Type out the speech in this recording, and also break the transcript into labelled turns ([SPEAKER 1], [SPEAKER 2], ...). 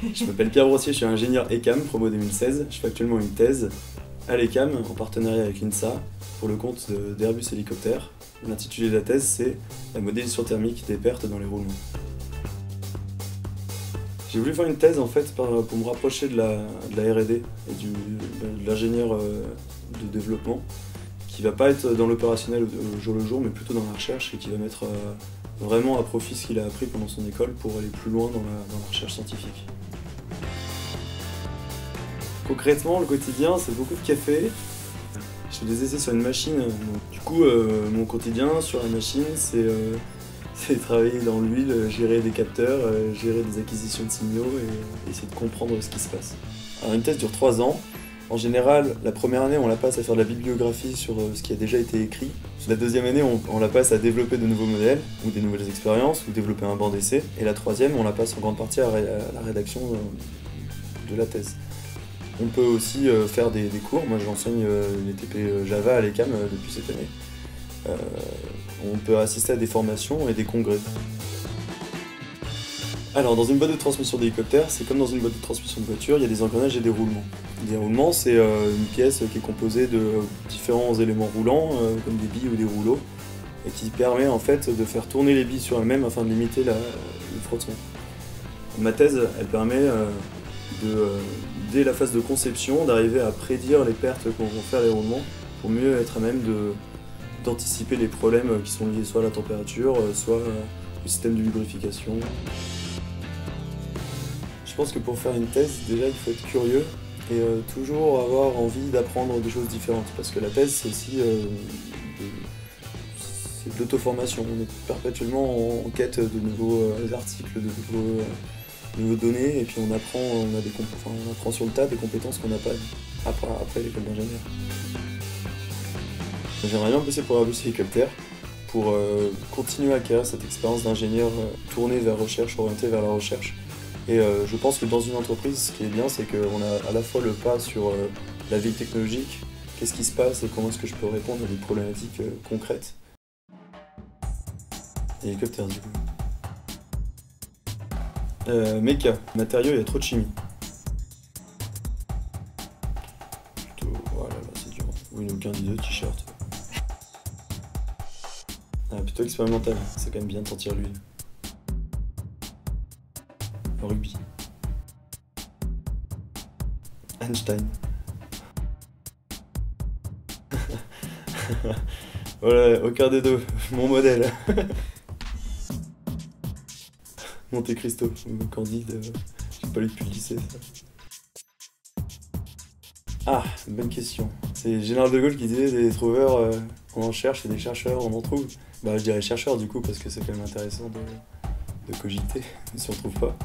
[SPEAKER 1] Je m'appelle Pierre Brossier, je suis ingénieur ECAM, promo 2016. Je fais actuellement une thèse à l'ECAM en partenariat avec l'INSA pour le compte d'Airbus Hélicoptère. L'intitulé de la thèse, c'est la modélisation thermique des pertes dans les roulements. J'ai voulu faire une thèse en fait pour me rapprocher de la R&D et de l'ingénieur de développement qui va pas être dans l'opérationnel au jour le jour mais plutôt dans la recherche et qui va mettre vraiment à profit ce qu'il a appris pendant son école pour aller plus loin dans la recherche scientifique. Concrètement, le quotidien, c'est beaucoup de café. Je fais des essais sur une machine. Du coup, mon quotidien sur la machine, c'est travailler dans l'huile, gérer des capteurs, gérer des acquisitions de signaux et essayer de comprendre ce qui se passe. Alors, une thèse dure 3 ans. En général, la première année, on la passe à faire de la bibliographie sur ce qui a déjà été écrit. La deuxième année, on la passe à développer de nouveaux modèles ou des nouvelles expériences ou développer un banc d'essai. Et la troisième, on la passe en grande partie à la rédaction de la thèse. On peut aussi faire des cours. Moi, j'enseigne les TP Java à l'ECAM depuis cette année. On peut assister à des formations et des congrès. Alors, dans une boîte de transmission d'hélicoptère, c'est comme dans une boîte de transmission de voiture, il y a des engrenages et des roulements. Des roulements, c'est une pièce qui est composée de différents éléments roulants, comme des billes ou des rouleaux, et qui permet en fait de faire tourner les billes sur elles-mêmes afin de limiter le frottement. Ma thèse, elle permet dès la phase de conception, d'arriver à prédire les pertes qu'on va faire les roulements, pour mieux être à même d'anticiper les problèmes qui sont liés soit à la température, soit au système de lubrification. Je pense que pour faire une thèse, déjà il faut être curieux et toujours avoir envie d'apprendre des choses différentes. Parce que la thèse, c'est aussi de l'auto-formation. On est perpétuellement en quête de nouveaux articles, de nouveaux données, et puis on apprend sur le tas des compétences qu'on n'a pas après l'école d'ingénieur. J'aimerais bien bosser pour Airbus Hélicoptère pour continuer à acquérir cette expérience d'ingénieur tourné vers recherche, orienté vers la recherche. Et je pense que dans une entreprise, ce qui est bien, c'est qu'on a à la fois le pas sur la vie technologique, qu'est-ce qui se passe et comment est-ce que je peux répondre à des problématiques concrètes. Hélicoptère du coup. Méca, matériaux, il y a trop de chimie. Plutôt, voilà, là c'est dur. Oui, aucun des deux, t-shirt. Plutôt expérimental, c'est quand même bien de sentir l'huile. Rugby. Einstein. Voilà, aucun des deux, mon modèle. Monte Cristo, Candide, j'ai pas lu depuis le lycée. Ça. Ah, bonne question. C'est Général de Gaulle qui disait des trouveurs, on en cherche et des chercheurs, on en trouve. Bah je dirais chercheur du coup parce que c'est quand même intéressant de cogiter si on trouve pas.